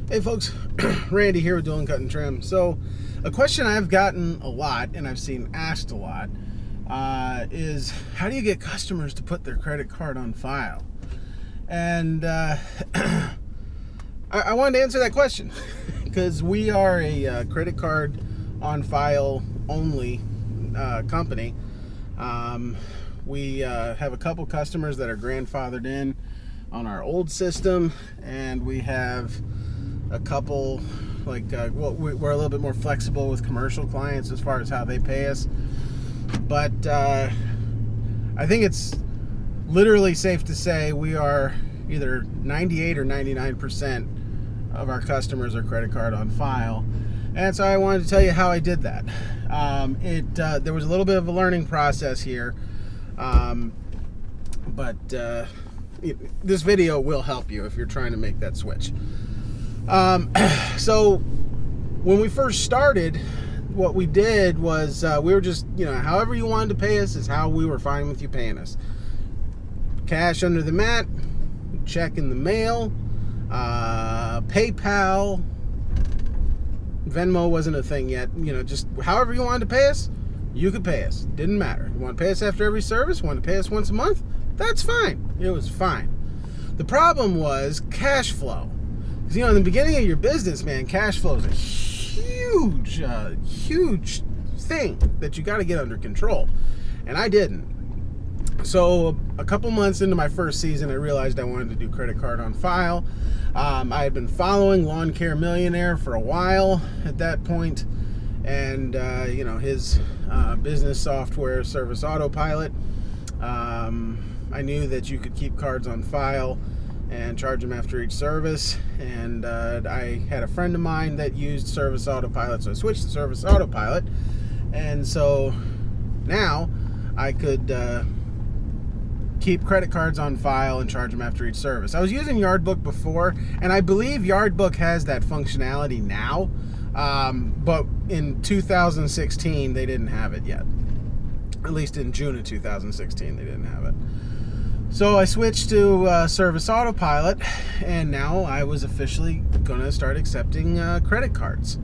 Hey folks, Randy here with Dual Cut and Trim. So, a question I've gotten a lot and I've seen asked a lot is how do you get customers to put their credit card on file? And I wanted to answer that question because we are a credit card on file only company. We have a couple customers that are grandfathered in on our old system, and we have a couple we're a little bit more flexible with commercial clients as far as how they pay us, but I think it's literally safe to say we are either 98 or 99% of our customers are credit card on file. And so I wanted to tell you how I did that. There was a little bit of a learning process here, but this video will help you if you're trying to make that switch. So when we first started, what we did was we were just, however you wanted to pay us is how we were fine with you paying us. Cash under the mat, check in the mail, PayPal, Venmo wasn't a thing yet. Just however you wanted to pay us, you could pay us. Didn't matter. You want to pay us after every service? Want to pay us once a month? That's fine. It was fine. The problem was cash flow. Because, in the beginning of your business, man, cash flow is a huge thing that you got to get under control. And I didn't. So a couple months into my first season, I realized I wanted to do credit card on file. I had been following Lawn Care Millionaire for a while at that point, and his business software, Service Autopilot. I knew that you could keep cards on file and charge them after each service, and I had a friend of mine that used Service Autopilot, so I switched to Service Autopilot, and so now I could keep credit cards on file and charge them after each service. I was using Yardbook before, and I believe Yardbook has that functionality now, but in 2016 they didn't have it yet. At least in June of 2016 they didn't have it. So I switched to Service Autopilot, and now I was officially going to start accepting credit cards,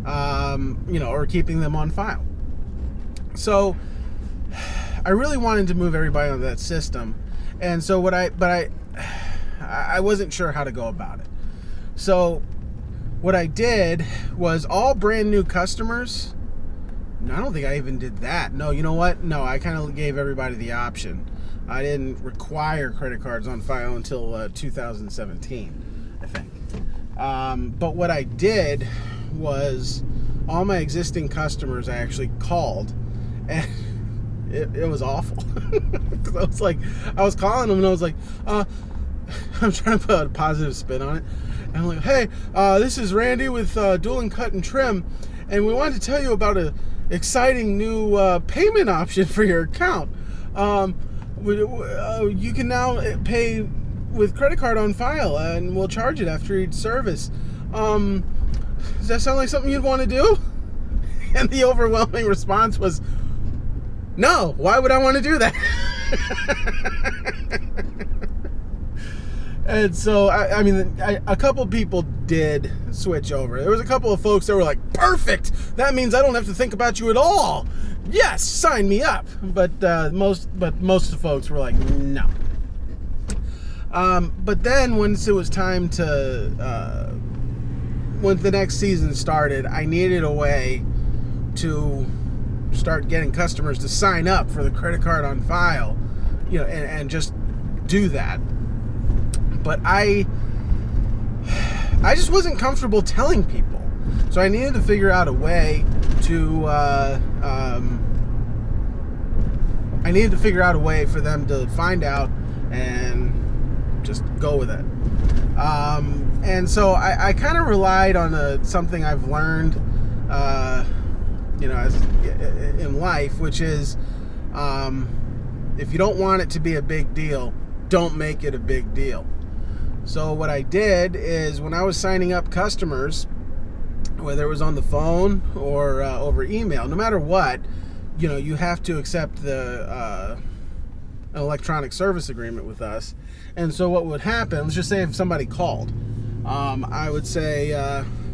or keeping them on file. So I really wanted to move everybody on that system, and so I wasn't sure how to go about it. So what I did was all brand new customers. I don't think I even did that. No, you know what? No, I kind of gave everybody the option. I didn't require credit cards on file until 2017, I think. But what I did was all my existing customers I actually called, and it was awful. Because I was calling them and I was like, I'm trying to put a positive spin on it. And I'm like, hey, this is Randy with Dual Cut and Trim, and we wanted to tell you about an exciting new payment option for your account. You can now pay with credit card on file, and we'll charge it after each service. Does that sound like something you'd want to do? And the overwhelming response was, no, why would I want to do that? And so, a couple people did switch over. There was a couple of folks that were like, perfect! That means I don't have to think about you at all! Yes, sign me up! But most of the folks were like, no. But then once it was time to, when the next season started, I needed a way to start getting customers to sign up for the credit card on file, and just do that. But I just wasn't comfortable telling people, so I needed to figure out a way to for them to find out and just go with it. And so I kind of relied on something I've learned, as in life, which is if you don't want it to be a big deal, don't make it a big deal. So what I did is when I was signing up customers, whether it was on the phone or over email, no matter what, you have to accept an electronic service agreement with us. And so what would happen, let's just say if somebody called, I would say,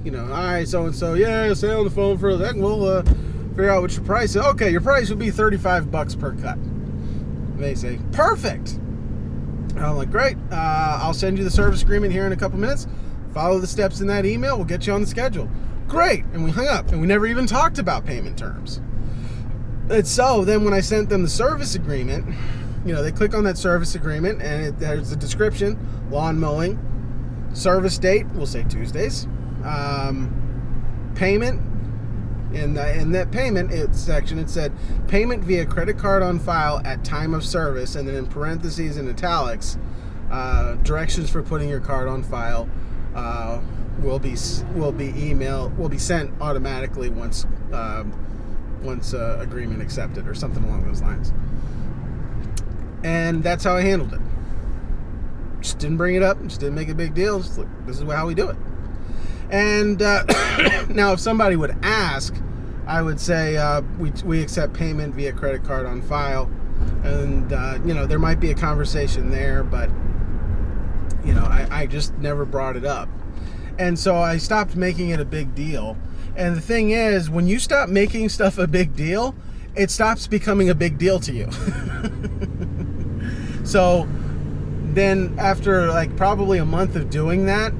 you know, all right, so-and-so, yeah, stay on the phone for a second. We'll figure out what your price is. Okay, your price would be $35 per cut. And they say, perfect. And I'm like, great. I'll send you the service agreement here in a couple minutes. Follow the steps in that email. We'll get you on the schedule. Great. And we hung up, and we never even talked about payment terms. And so then when I sent them the service agreement, you know, they click on that service agreement, and there's a description: lawn mowing, service date, we'll say Tuesdays, payment. In that payment section, it said payment via credit card on file at time of service, and then in parentheses in italics, directions for putting your card on file will be sent automatically once agreement accepted, or something along those lines. And that's how I handled it. Just didn't bring it up, just didn't make a big deal. Just like, this is how we do it. And now if somebody would ask, I would say we accept payment via credit card on file. And you know, there might be a conversation there, but you know, I just never brought it up. And so I stopped making it a big deal. And the thing is, when you stop making stuff a big deal, it stops becoming a big deal to you. So then after like probably a month of doing that,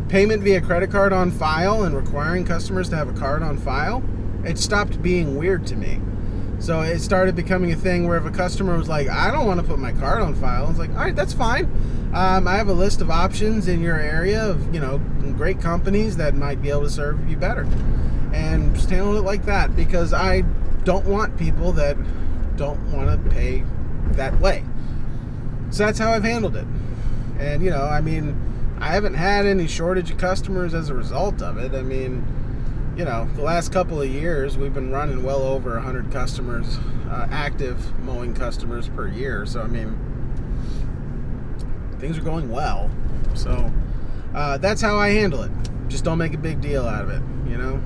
payment via credit card on file and requiring customers to have a card on file, it stopped being weird to me. So it started becoming a thing where if a customer was like, I don't want to put my card on file, I was like, all right, that's fine. I have a list of options in your area of, you know, great companies that might be able to serve you better. And just handle it like that, because I don't want people that don't want to pay that way. So that's how I've handled it. And, you know, I mean, I haven't had any shortage of customers as a result of it. I mean, you know, the last couple of years, we've been running well over 100 customers, active mowing customers per year. So, I mean, things are going well. So, that's how I handle it. Just don't make a big deal out of it, you know?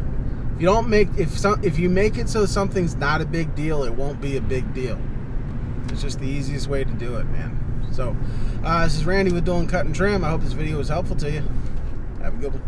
If you don't make, if you make it so something's not a big deal, it won't be a big deal. It's just the easiest way to do it, man. So, this is Randy with Dolan Cut and Trim. I hope this video was helpful to you. Have a good one.